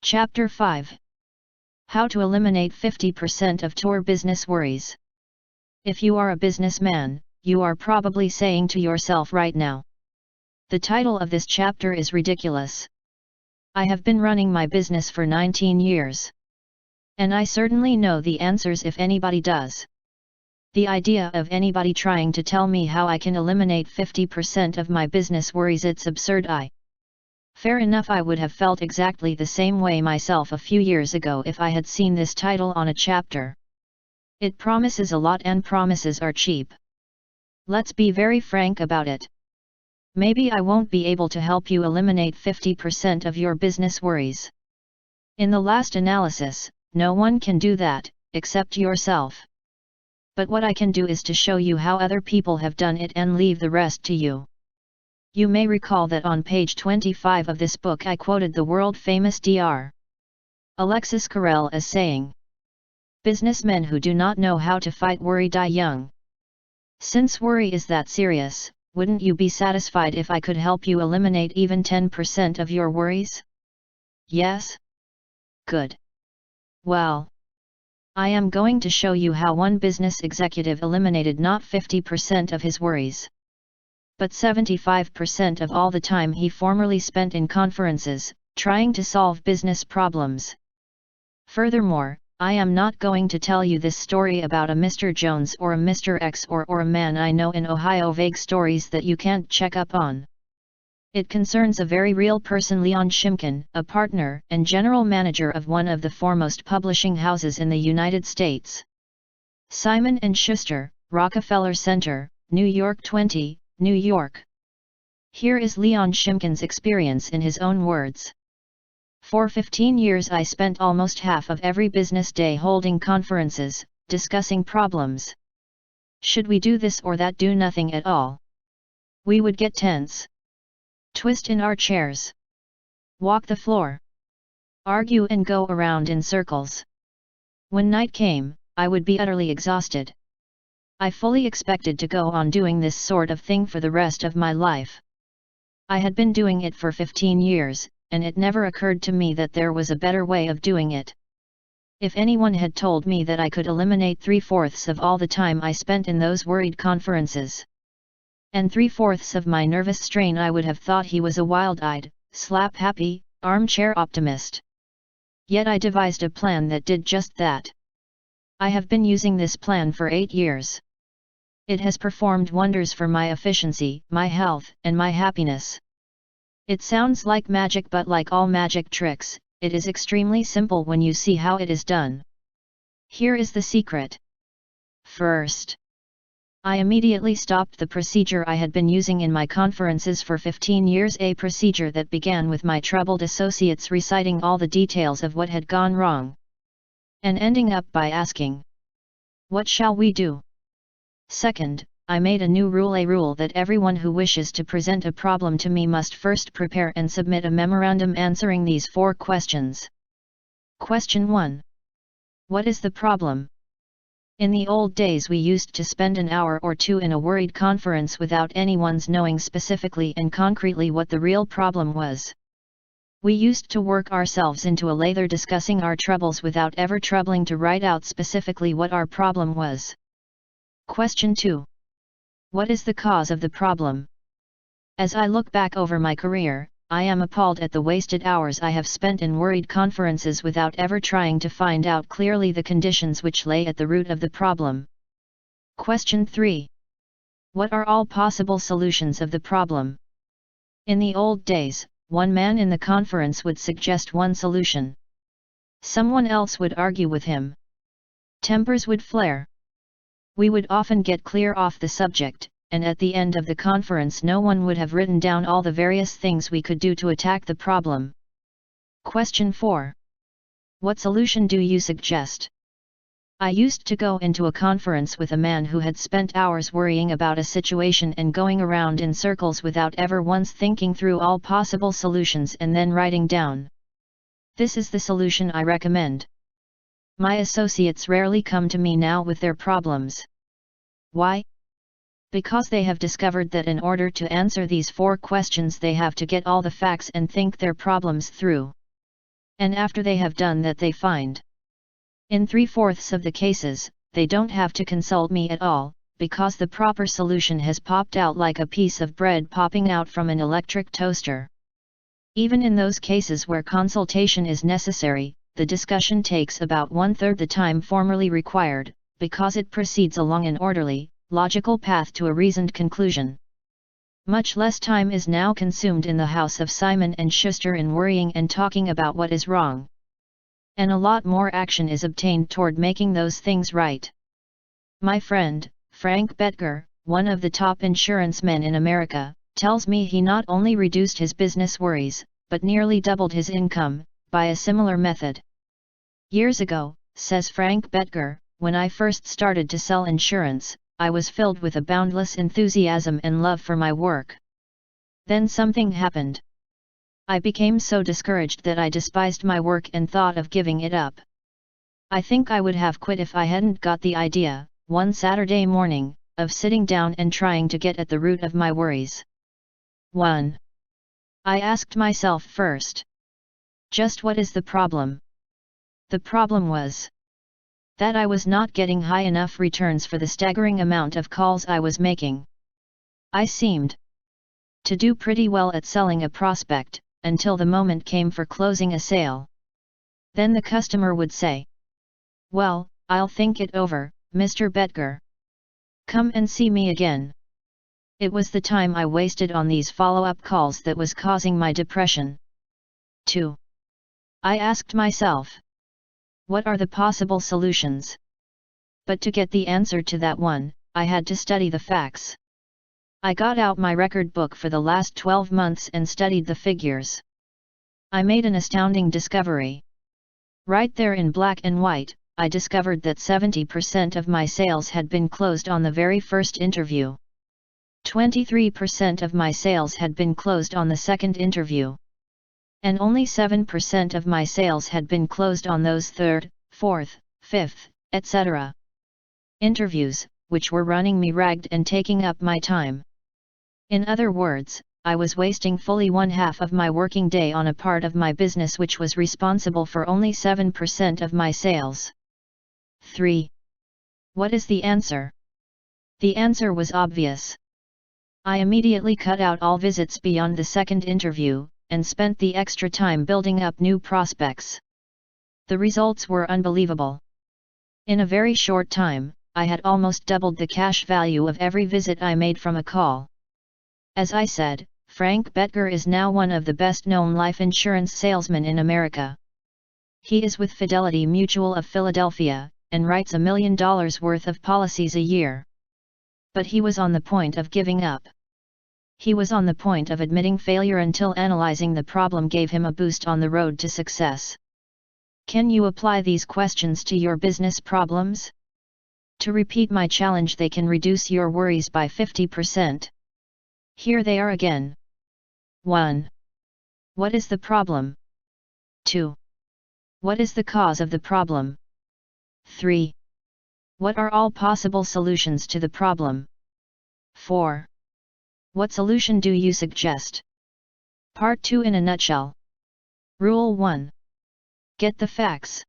Chapter 5. How to eliminate 50% of your business worries. If you are a businessman, you are probably saying to yourself right now, the title of this chapter is ridiculous. I have been running my business for 19 years. And I certainly know the answers if anybody does. The idea of anybody trying to tell me how I can eliminate 50% of my business worries, it's absurd. Fair enough, I would have felt exactly the same way myself a few years ago if I had seen this title on a chapter. It promises a lot, and promises are cheap. Let's be very frank about it. Maybe I won't be able to help you eliminate 50% of your business worries. In the last analysis, no one can do that, except yourself. But what I can do is to show you how other people have done it and leave the rest to you. You may recall that on page 25 of this book I quoted the world-famous Dr. Alexis Carrel as saying, "Businessmen who do not know how to fight worry die young." Since worry is that serious, wouldn't you be satisfied if I could help you eliminate even 10% of your worries? Yes? Good. Well, I am going to show you how one business executive eliminated not 50% of his worries, but 75% of all the time he formerly spent in conferences, trying to solve business problems. Furthermore, I am not going to tell you this story about a Mr. Jones or a Mr. X or a man I know in Ohio, vague stories that you can't check up on. It concerns a very real person, Leon Shimkin, a partner and general manager of one of the foremost publishing houses in the United States. Simon & Schuster, Rockefeller Center, New York 20, New York. Here is Leon Shimkin's experience in his own words. For 15 years I spent almost half of every business day holding conferences, discussing problems. Should we do this or that, do nothing at all? We would get tense, twist in our chairs, walk the floor, argue and go around in circles. When night came, I would be utterly exhausted. I fully expected to go on doing this sort of thing for the rest of my life. I had been doing it for 15 years, and it never occurred to me that there was a better way of doing it. If anyone had told me that I could eliminate 3/4 of all the time I spent in those worried conferences, and 3/4 of my nervous strain, I would have thought he was a wild-eyed, slap-happy, armchair optimist. Yet I devised a plan that did just that. I have been using this plan for 8 years. It has performed wonders for my efficiency, my health, and my happiness. It sounds like magic, but like all magic tricks, it is extremely simple when you see how it is done. Here is the secret. First, I immediately stopped the procedure I had been using in my conferences for 15 years, a procedure that began with my troubled associates reciting all the details of what had gone wrong, and ending up by asking, "What shall we do?" Second, I made a new rule, a rule that everyone who wishes to present a problem to me must first prepare and submit a memorandum answering these 4 questions. Question 1. What is the problem? In the old days we used to spend an hour or 2 in a worried conference without anyone's knowing specifically and concretely what the real problem was. We used to work ourselves into a lather discussing our troubles without ever troubling to write out specifically what our problem was. Question 2. What is the cause of the problem? As I look back over my career, I am appalled at the wasted hours I have spent in worried conferences without ever trying to find out clearly the conditions which lay at the root of the problem. Question 3. What are all possible solutions of the problem? In the old days, one man in the conference would suggest one solution. Someone else would argue with him. Tempers would flare. We would often get clear off the subject, and at the end of the conference no one would have written down all the various things we could do to attack the problem. Question 4. What solution do you suggest? I used to go into a conference with a man who had spent hours worrying about a situation and going around in circles without ever once thinking through all possible solutions and then writing down, "This is the solution I recommend." My associates rarely come to me now with their problems. Why? Because they have discovered that in order to answer these 4 questions they have to get all the facts and think their problems through. And after they have done that they find. In 3/4 of the cases, they don't have to consult me at all, because the proper solution has popped out like a piece of bread popping out from an electric toaster. Even in those cases where consultation is necessary, the discussion takes about 1/3 the time formerly required, because it proceeds along an orderly, logical path to a reasoned conclusion. Much less time is now consumed in the house of Simon and Schuster in worrying and talking about what is wrong. And a lot more action is obtained toward making those things right. My friend, Frank Betger, one of the top insurance men in America, tells me he not only reduced his business worries, but nearly doubled his income, by a similar method. Years ago, says Frank Betger, when I first started to sell insurance, I was filled with a boundless enthusiasm and love for my work. Then something happened. I became so discouraged that I despised my work and thought of giving it up. I think I would have quit if I hadn't got the idea, one Saturday morning, of sitting down and trying to get at the root of my worries. 1. I asked myself first. Just what is the problem? The problem was that I was not getting high enough returns for the staggering amount of calls I was making. I seemed to do pretty well at selling a prospect, until the moment came for closing a sale. Then the customer would say, "Well, I'll think it over, Mr. Betger. Come and see me again." It was the time I wasted on these follow-up calls that was causing my depression. 2. I asked myself, what are the possible solutions? But to get the answer to that one, I had to study the facts. I got out my record book for the last 12 months and studied the figures. I made an astounding discovery. Right there in black and white, I discovered that 70% of my sales had been closed on the very first interview. 23% of my sales had been closed on the second interview. And only 7% of my sales had been closed on those third, fourth, fifth, etc. interviews, which were running me ragged and taking up my time. In other words, I was wasting fully 1/2 of my working day on a part of my business which was responsible for only 7% of my sales. 3. What is the answer? The answer was obvious. I immediately cut out all visits beyond the second interview, and spent the extra time building up new prospects. The results were unbelievable. In a very short time, I had almost doubled the cash value of every visit I made from a call. As I said, Frank Betger is now one of the best-known life insurance salesmen in America. He is with Fidelity Mutual of Philadelphia, and writes $1 million worth of policies a year. But he was on the point of giving up. He was on the point of admitting failure until analyzing the problem gave him a boost on the road to success. Can you apply these questions to your business problems? To repeat my challenge, they can reduce your worries by 50%. Here they are again. 1. What is the problem? 2. What is the cause of the problem? 3. What are all possible solutions to the problem? 4. What solution do you suggest? Part 2 in a nutshell. Rule 1. Get the facts.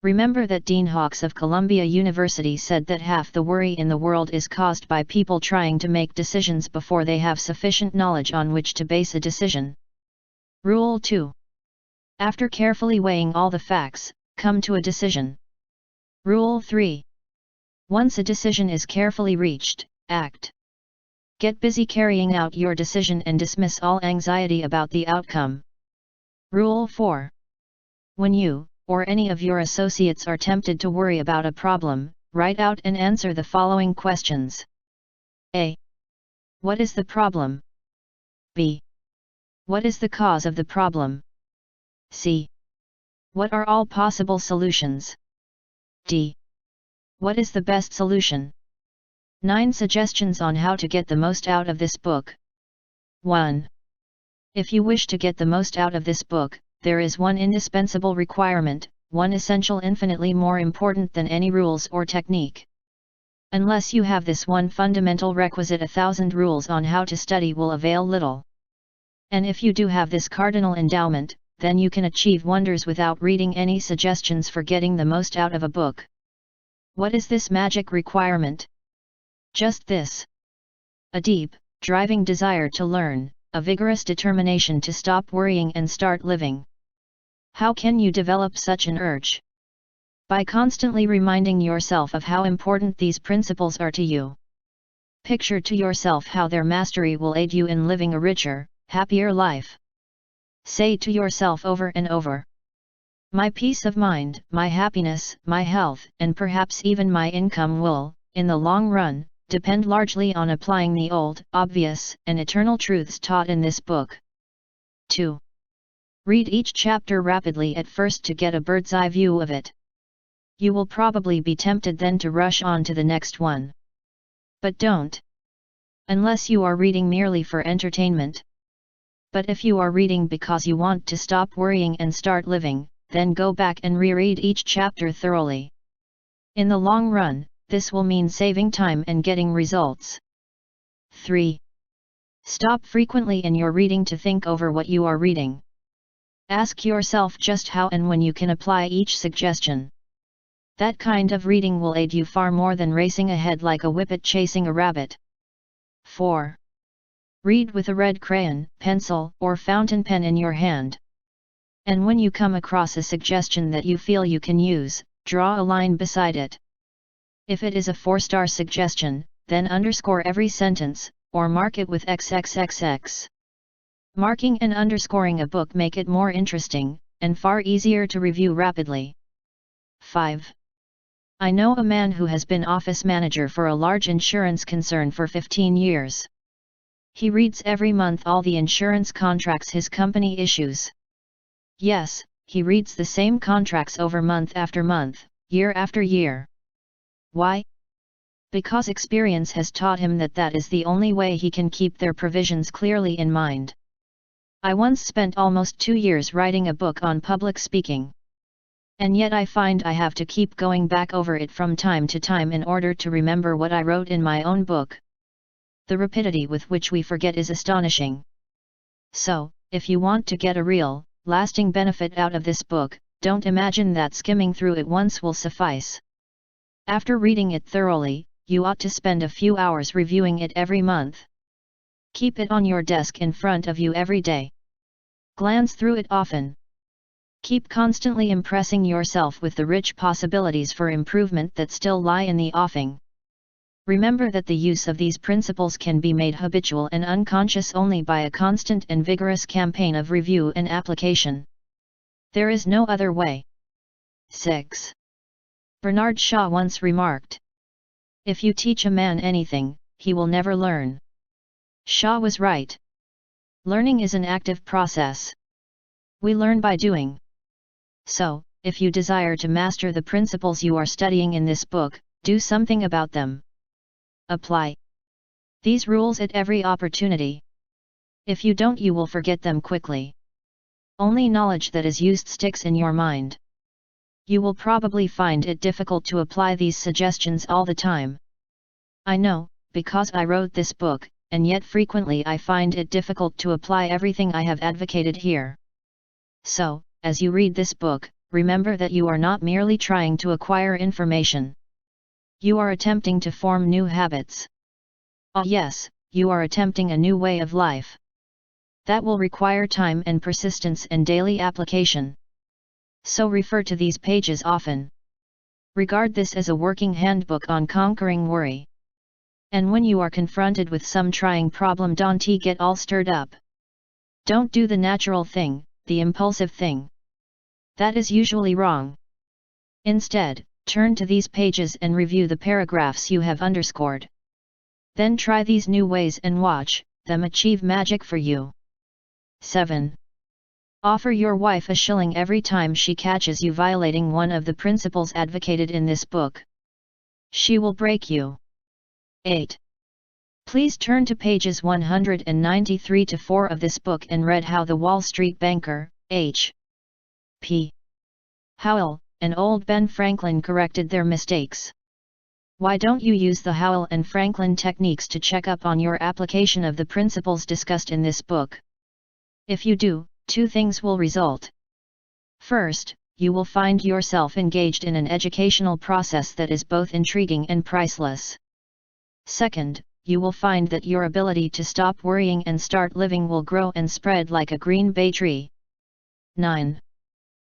Remember that Dean Hawkes of Columbia University said that half the worry in the world is caused by people trying to make decisions before they have sufficient knowledge on which to base a decision. Rule 2. After carefully weighing all the facts, come to a decision. Rule 3. Once a decision is carefully reached, act. Get busy carrying out your decision and dismiss all anxiety about the outcome. Rule 4. When you, or any of your associates are tempted to worry about a problem, write out and answer the following questions. A. What is the problem? B. What is the cause of the problem? C. What are all possible solutions? D. What is the best solution? 9 suggestions on how to get the most out of this book. 1. If you wish to get the most out of this book, there is one indispensable requirement, one essential infinitely more important than any rules or technique. Unless you have this one fundamental requisite, 1,000 rules on how to study will avail little. And if you do have this cardinal endowment, then you can achieve wonders without reading any suggestions for getting the most out of a book. What is this magic requirement? Just this: a deep, driving desire to learn, a vigorous determination to stop worrying and start living. How can you develop such an urge? By constantly reminding yourself of how important these principles are to you. Picture to yourself how their mastery will aid you in living a richer, happier life. Say to yourself over and over: my peace of mind, my happiness, my health, and perhaps even my income will, in the long run, depend largely on applying the old, obvious, and eternal truths taught in this book. 2. Read each chapter rapidly at first to get a bird's-eye view of it. You will probably be tempted then to rush on to the next one. But don't. Unless you are reading merely for entertainment. But if you are reading because you want to stop worrying and start living, then go back and reread each chapter thoroughly. In the long run, this will mean saving time and getting results. 3. Stop frequently in your reading to think over what you are reading. Ask yourself just how and when you can apply each suggestion. That kind of reading will aid you far more than racing ahead like a whippet chasing a rabbit. 4. Read with a red crayon, pencil, or fountain pen in your hand. And when you come across a suggestion that you feel you can use, draw a line beside it. If it is a 4-star suggestion, then underscore every sentence, or mark it with XXXX. Marking and underscoring a book make it more interesting, and far easier to review rapidly. 5. I know a man who has been office manager for a large insurance concern for 15 years. He reads every month all the insurance contracts his company issues. Yes, he reads the same contracts over month after month, year after year. Why? Because experience has taught him that that is the only way he can keep their provisions clearly in mind. I once spent almost 2 years writing a book on public speaking. And yet I find I have to keep going back over it from time to time in order to remember what I wrote in my own book. The rapidity with which we forget is astonishing. So, if you want to get a real, lasting benefit out of this book, don't imagine that skimming through it once will suffice. After reading it thoroughly, you ought to spend a few hours reviewing it every month. Keep it on your desk in front of you every day. Glance through it often. Keep constantly impressing yourself with the rich possibilities for improvement that still lie in the offing. Remember that the use of these principles can be made habitual and unconscious only by a constant and vigorous campaign of review and application. There is no other way. 6. Bernard Shaw once remarked, "If you teach a man anything, he will never learn." Shaw was right. Learning is an active process. We learn by doing. So, if you desire to master the principles you are studying in this book, do something about them. Apply these rules at every opportunity. If you don't, you will forget them quickly. Only knowledge that is used sticks in your mind. You will probably find it difficult to apply these suggestions all the time. I know, because I wrote this book, and yet frequently I find it difficult to apply everything I have advocated here. So, as you read this book, remember that you are not merely trying to acquire information. You are attempting to form new habits. Oh yes, you are attempting a new way of life. That will require time and persistence and daily application. So refer to these pages often. Regard this as a working handbook on conquering worry. And when you are confronted with some trying problem, don't get all stirred up. Don't do the natural thing, the impulsive thing. That is usually wrong. Instead, turn to these pages and review the paragraphs you have underscored. Then try these new ways and watch them achieve magic for you. 7. Offer your wife a shilling every time she catches you violating one of the principles advocated in this book. She will break you. 8. Please turn to pages 193 to 4 of this book and read how the Wall Street banker, H. P. Howell, and old Ben Franklin corrected their mistakes. Why don't you use the Howell and Franklin techniques to check up on your application of the principles discussed in this book? If you do, Two things will result. First, you will find yourself engaged in an educational process that is both intriguing and priceless. Second, you will find that your ability to stop worrying and start living will grow and spread like a green bay tree. 9.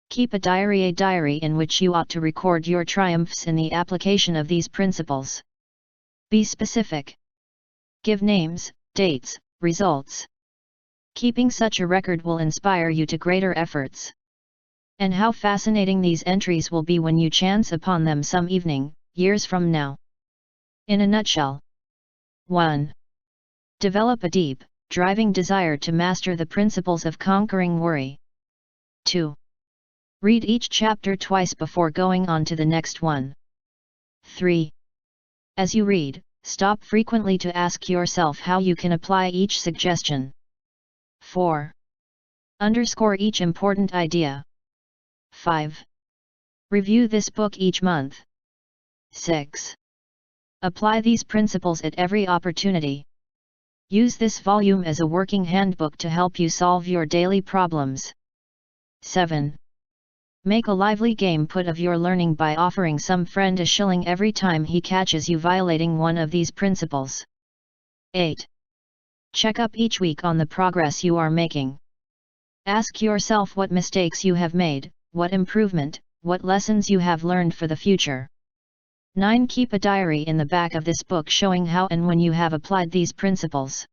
Keep a diary in which you ought to record your triumphs in the application of these principles. Be specific. Give names, dates, results. Keeping such a record will inspire you to greater efforts. And how fascinating these entries will be when you chance upon them some evening, years from now. In a nutshell. 1. Develop a deep, driving desire to master the principles of conquering worry. 2. Read each chapter twice before going on to the next one. 3. As you read, stop frequently to ask yourself how you can apply each suggestion. 4. Underscore each important idea. 5. Review this book each month. 6. Apply these principles at every opportunity. Use this volume as a working handbook to help you solve your daily problems. 7. Make a lively game put of your learning by offering some friend a shilling every time he catches you violating one of these principles. 8. Check up each week on the progress you are making. Ask yourself what mistakes you have made, what improvement, what lessons you have learned for the future. 9. Keep a diary in the back of this book showing how and when you have applied these principles.